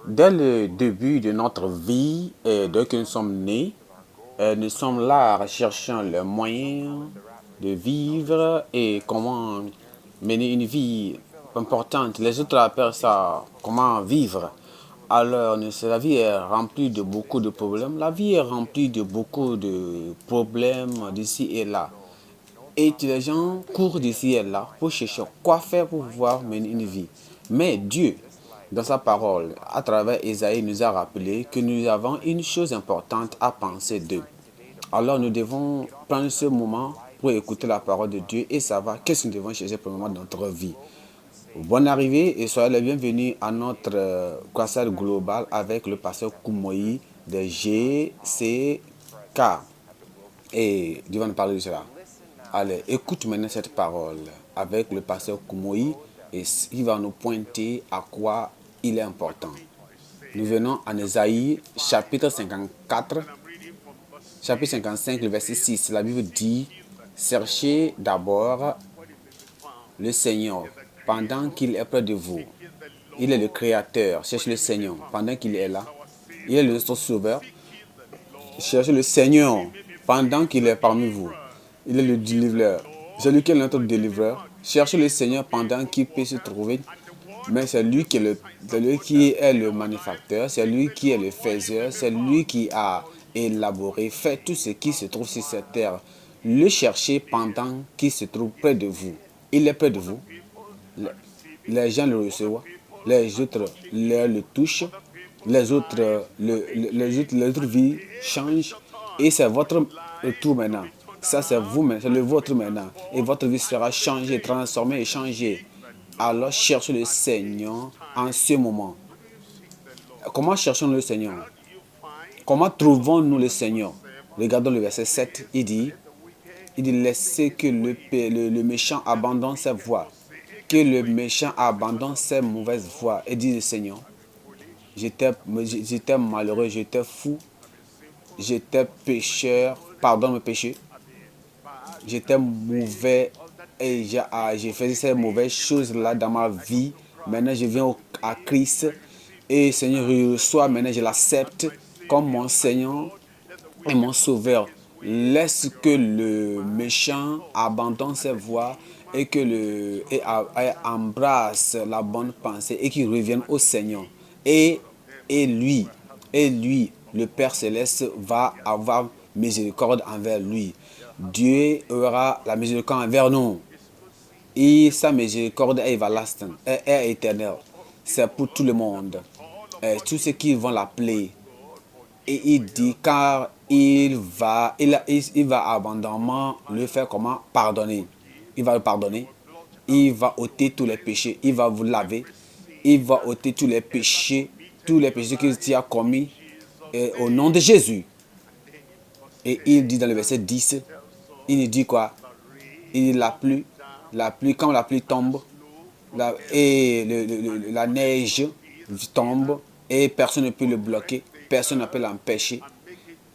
Dès le début de notre vie, dès que nous sommes nés, nous sommes là cherchant le moyen de vivre et comment mener une vie importante. Les autres appellent ça comment vivre. Alors, la vie est remplie de beaucoup de problèmes. La vie est remplie de beaucoup de problèmes d'ici et là. Et les gens courent d'ici et là pour chercher quoi faire pour pouvoir mener une vie. Mais Dieu, dans sa parole, à travers Isaïe, nous a rappelé que nous avons une chose importante à penser d'eux. Alors nous devons prendre ce moment pour écouter la parole de Dieu et savoir qu'est-ce que nous devons chercher pour le moment dans notre vie. Bonne arrivée et soyez les bienvenus à notre croissade globale avec le pasteur Koumoyi de GCK. Et Dieu va nous parler de cela. Allez, écoute maintenant cette parole avec le pasteur Koumoyi et il va nous pointer à quoi il est important. Nous venons en Ésaïe, chapitre 54, chapitre 55, le verset 6. La Bible dit, cherchez d'abord le Seigneur pendant qu'il est près de vous. Il est le Créateur. Cherchez le Seigneur pendant qu'il est là. Il est notre Sauveur. Cherchez le Seigneur pendant qu'il est parmi vous. Il est le délivreur. Celui qui est notre délivreur. Cherchez le Seigneur pendant qu'il peut se trouver. Mais c'est lui qui est le manufacteur, c'est lui qui est le faiseur, c'est lui qui a élaboré, fait tout ce qui se trouve sur cette terre. Le chercher pendant qu'il se trouve près de vous. Il est près de vous. Les gens le reçoivent, les autres le touchent, les autres vies changent et c'est votre tour maintenant. Ça c'est vous maintenant, c'est le vôtre maintenant. Et votre vie sera changée, transformée et changée. Alors cherchez le Seigneur en ce moment. Comment cherchons-nous le Seigneur? Comment trouvons-nous le Seigneur? Regardons le verset 7, il dit laissez que le méchant abandonne sa voie. Que le méchant abandonne ses mauvaises voies. Et dit le Seigneur, j'étais malheureux, j'étais fou, j'étais pécheur, pardonne mes péchés. J'étais mauvais et j'ai fait ces mauvaises choses-là dans ma vie. Maintenant, je viens à Christ et Seigneur, je reçois, maintenant je l'accepte comme mon Seigneur et mon Sauveur. Laisse que le méchant abandonne ses voies et embrasse la bonne pensée et qu'il revienne au Seigneur. Et, et lui, le Père Céleste va avoir miséricorde envers lui. Dieu aura la miséricorde envers nous. Et sa miséricorde est everlasting, est éternelle. C'est pour tout le monde. Tous ceux qui vont l'appeler. Et il dit, car il va abondamment le faire comment? Pardonner. Il va le pardonner. Il va ôter tous les péchés. Il va vous laver. Il va ôter tous les péchés que tu as commis au nom de Jésus. Et il dit dans le verset 10, il dit quoi? Il dit la pluie, quand la pluie tombe, la neige tombe et personne ne peut le bloquer, personne ne peut l'empêcher.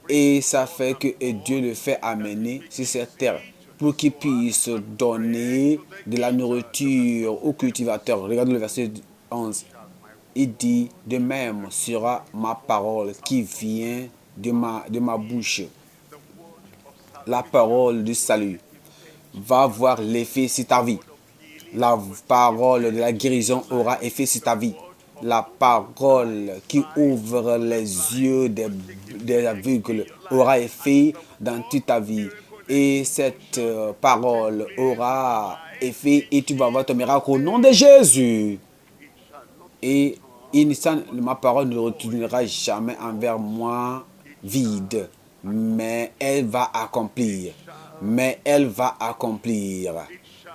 Et ça fait que Dieu le fait amener sur cette terre pour qu'il puisse donner de la nourriture aux cultivateurs. Regardez le verset 11. Il dit, de même sera ma parole qui vient de ma bouche. La parole du salut va avoir l'effet sur ta vie. La parole de la guérison aura effet sur ta vie. La parole qui ouvre les yeux des aveugles aura effet dans toute ta vie. Et cette parole aura effet et tu vas avoir ton miracle au nom de Jésus. Et ma parole ne retournera jamais envers moi vide, mais elle va accomplir. Mais elle va accomplir.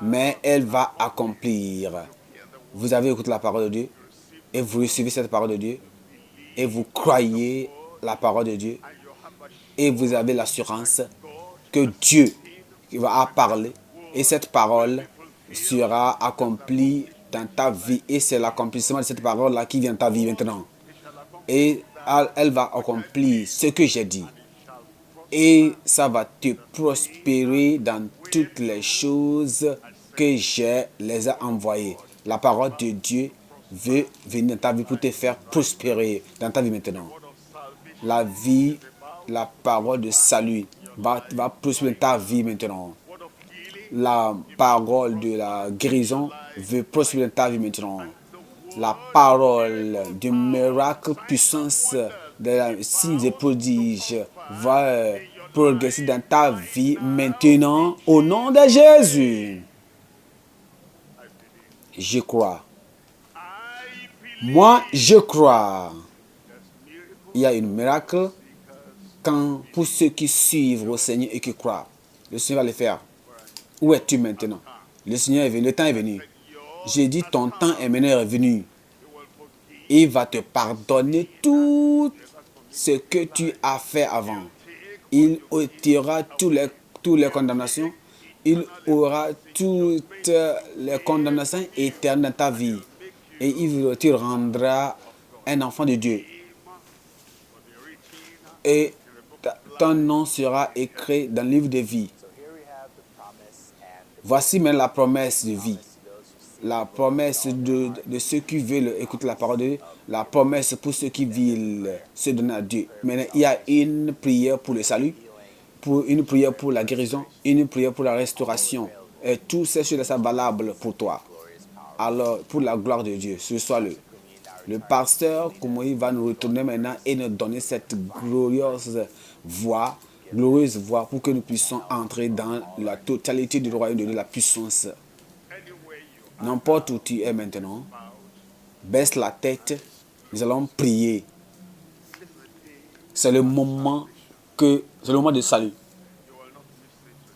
Mais elle va accomplir. Vous avez écouté la parole de Dieu et vous recevez cette parole de Dieu et vous croyez la parole de Dieu et vous avez l'assurance que Dieu va parler et cette parole sera accomplie dans ta vie et c'est l'accomplissement de cette parole-là qui vient dans ta vie maintenant. Et elle va accomplir ce que j'ai dit. Et ça va te prospérer dans toutes les choses que les ai envoyées. La parole de Dieu veut venir dans ta vie pour te faire prospérer dans ta vie maintenant. La vie, la parole de salut va prospérer dans ta vie maintenant. La parole de la guérison veut prospérer dans ta vie maintenant. La parole du miracle, puissance, des signes et prodiges va progresser dans ta vie maintenant au nom de Jésus. Je crois. Moi, je crois. Il y a un miracle quand pour ceux qui suivent au Seigneur et qui croient. Le Seigneur va le faire. Où es-tu maintenant? Le Seigneur est venu, le temps est venu. J'ai dit ton temps est maintenant venu. Il va te pardonner tout ce que tu as fait avant. Il ôtera toutes les condamnations. Il aura toutes les condamnations éternelles dans ta vie. Et il te rendra un enfant de Dieu. Et ton nom sera écrit dans le livre de vie. Voici maintenant la promesse de vie. La promesse de ceux qui veulent écouter la parole de Dieu. La promesse pour ceux qui veulent se donner à Dieu. Maintenant, il y a une prière pour le salut, une prière pour la guérison, une prière pour la restauration. Et tout ces choses sont valables pour toi. Alors, pour la gloire de Dieu, ce soit le pasteur, comment il va nous retourner maintenant et nous donner cette glorieuse voix pour que nous puissions entrer dans la totalité du royaume de Dieu, la puissance. N'importe où tu es maintenant, baisse la tête, nous allons prier. C'est le moment de salut.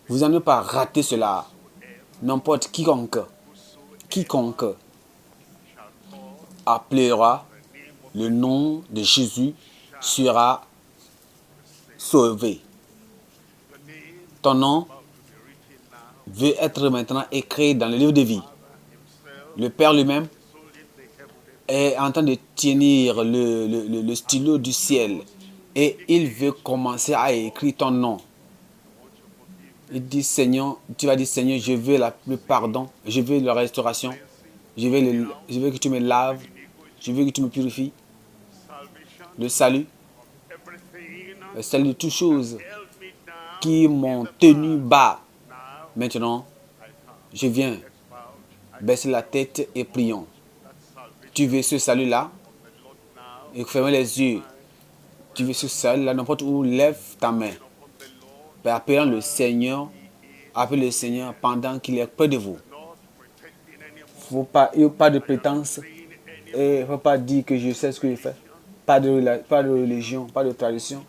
Vous n'allez pas rater cela. N'importe quiconque appellera le nom de Jésus sera sauvé. Ton nom veut être maintenant écrit dans le livre de vie. Le Père lui-même est en train de tenir le stylo du ciel et il veut commencer à écrire ton nom. Il dit Seigneur, tu vas dire Seigneur, je veux le pardon, je veux la restauration, je veux que tu me laves, je veux que tu me purifies. Le salut de toutes choses qui m'ont tenu bas. Maintenant, je viens baisser la tête et prions. Tu veux ce salut-là? Et fermez les yeux. Tu veux ce salut-là, n'importe où, lève ta main. Appelant le Seigneur, appelez le Seigneur pendant qu'il est près de vous. Il n'y a pas de prétence. Il ne faut pas dire que je sais ce que je fais. Pas de religion, pas de tradition.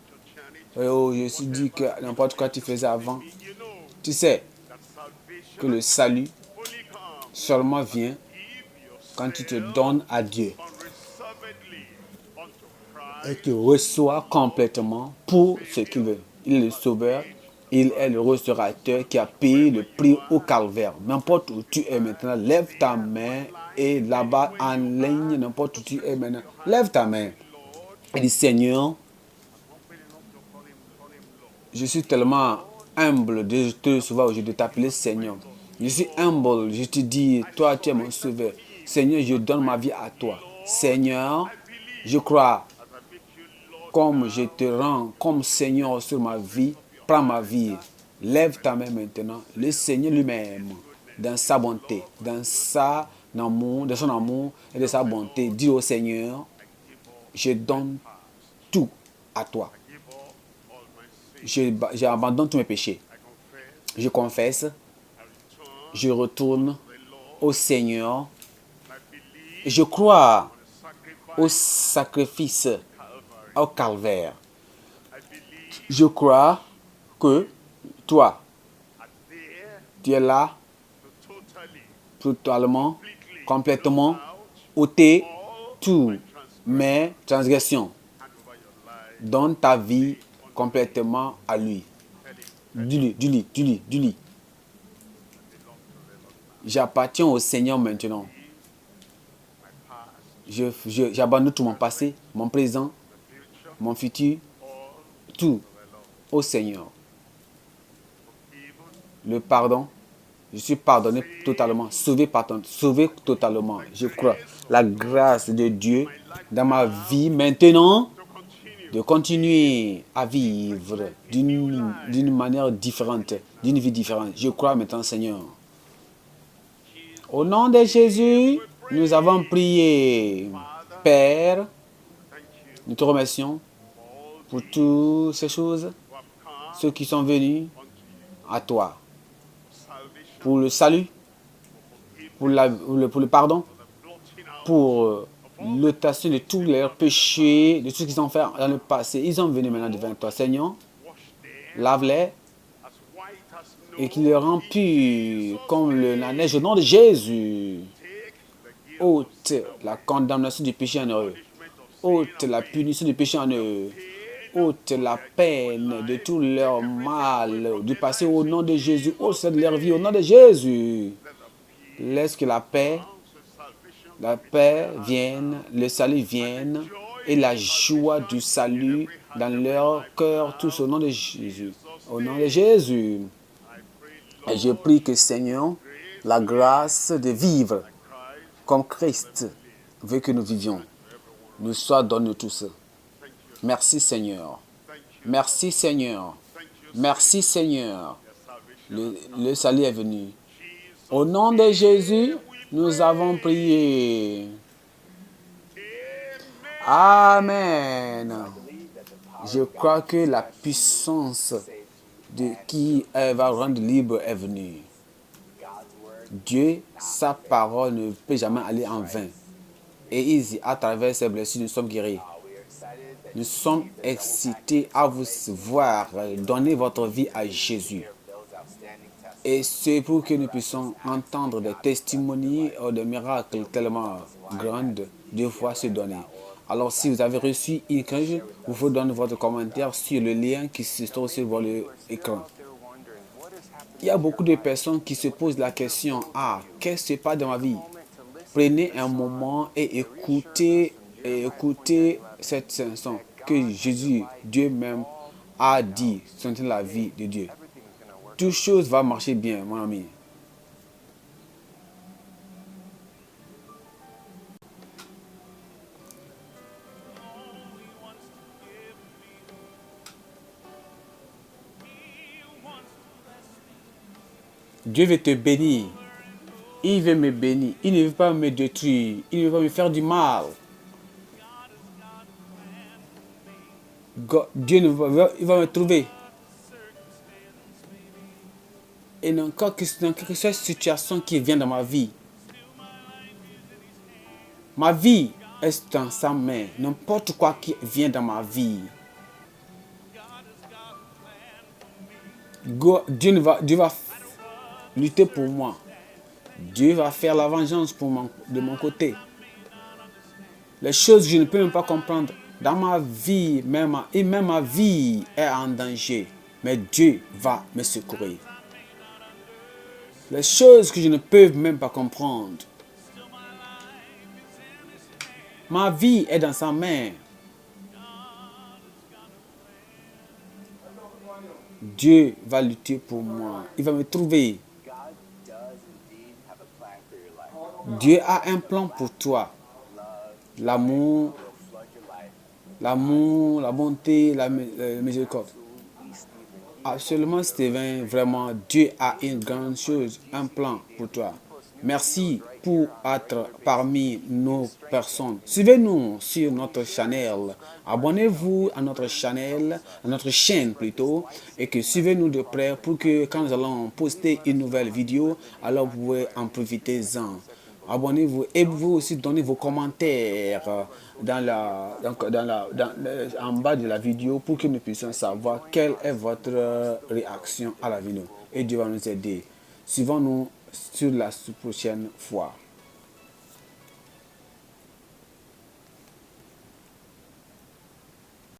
Je suis dit que n'importe quoi tu faisais avant. Tu sais que le salut seulement vient quand tu te donnes à Dieu. Et tu reçois complètement pour ce qu'il veut. Il est le sauveur, il est le restaurateur qui a payé le prix au calvaire. N'importe où tu es maintenant, lève ta main et là-bas en ligne, n'importe où tu es maintenant, lève ta main. Et dis Seigneur, je suis tellement humble de te recevoir aujourd'hui, de t'appeler Seigneur. Je suis humble, je te dis, toi tu es mon sauveur. Seigneur, je donne ma vie à toi. Seigneur, je crois, comme je te rends comme Seigneur sur ma vie, prends ma vie. Lève ta main maintenant. Le Seigneur lui-même, dans sa bonté, dans son amour et de sa bonté, dit au Seigneur, je donne tout à toi. J'abandonne tous mes péchés. Je confesse. Je retourne au Seigneur. Je crois au sacrifice, au calvaire. Je crois que toi, tu es là totalement, complètement, ôter toutes mes transgressions. Donne ta vie complètement à lui. Dis-lui. J'appartiens au Seigneur maintenant. J'abandonne tout mon passé, mon présent, mon futur, tout au Seigneur. Le pardon, Je suis pardonné totalement, sauvé totalement. Je crois la grâce de Dieu dans ma vie maintenant de continuer à vivre d'une manière différente, d'une vie différente. Je crois maintenant, Seigneur. Au nom de Jésus, nous avons prié. Père, nous te remercions pour toutes ces choses, ceux qui sont venus à toi, pour le salut, pour le pardon, pour l'ôtation de tous leurs péchés, de tout ce qu'ils ont fait dans le passé. Ils sont venus maintenant devant toi, Seigneur. Lave-les et qu'il les rend purs comme la neige au nom de Jésus. Ôte la condamnation du péché en eux. Ôte la punition du péché en eux. Ôte la peine de tout leur mal du passé au nom de Jésus. Ôte de leur vie au nom de Jésus. Laisse que la paix vienne, le salut vienne et la joie du salut dans leur cœur, tous au nom de Jésus. Au nom de Jésus. Et je prie que Seigneur, la grâce de vivre comme Christ veut que nous vivions, nous soit donnée tous. Merci Seigneur. Merci Seigneur. Merci Seigneur. Le salut est venu. Au nom de Jésus, nous avons prié. Amen. Je crois que la puissance qui va rendre libre est venue. Dieu, sa parole ne peut jamais aller en vain. Et ici, à travers ces blessures, nous sommes guéris. Nous sommes excités à vous voir donner votre vie à Jésus. Et c'est pour que nous puissions entendre des témoignages ou des miracles tellement grands, deux fois se donner. Alors, si vous avez reçu une écrit, vous pouvez donner votre commentaire sur le lien qui se trouve sur l'écran. Il y a beaucoup de personnes qui se posent la question, qu'est-ce qui se passe dans ma vie? Prenez un moment et écoutez cette chanson que Jésus, Dieu même, a dit, c'est la vie de Dieu. Toute chose va marcher bien, mon ami. Dieu veut te bénir. Il veut me bénir. Il ne veut pas me détruire. Il ne veut pas me faire du mal. Dieu il va me trouver. Et dans quelque situation qui vient dans ma vie. Ma vie est dans sa main. N'importe quoi qui vient dans ma vie. Dieu va lutter pour moi. Dieu va faire la vengeance de mon côté. Les choses que je ne peux même pas comprendre. Dans ma vie, même ma vie est en danger. Mais Dieu va me secourir. Les choses que je ne peux même pas comprendre. Ma vie est dans sa main. Dieu va lutter pour moi. Il va me trouver. Dieu a un plan pour toi. L'amour, la bonté, la miséricorde. Absolument, Steven, vraiment, Dieu a une grande chose, un plan pour toi. Merci pour être parmi nos personnes. Suivez-nous sur notre channel. Abonnez-vous à notre channel, à notre chaîne plutôt, et que suivez-nous de près pour que quand nous allons poster une nouvelle vidéo, alors vous pouvez en profiter-en. Abonnez-vous et vous aussi donnez vos commentaires en bas de la vidéo pour que nous puissions savoir quelle est votre réaction à la vidéo. Et Dieu va nous aider. Suivons-nous sur la prochaine fois.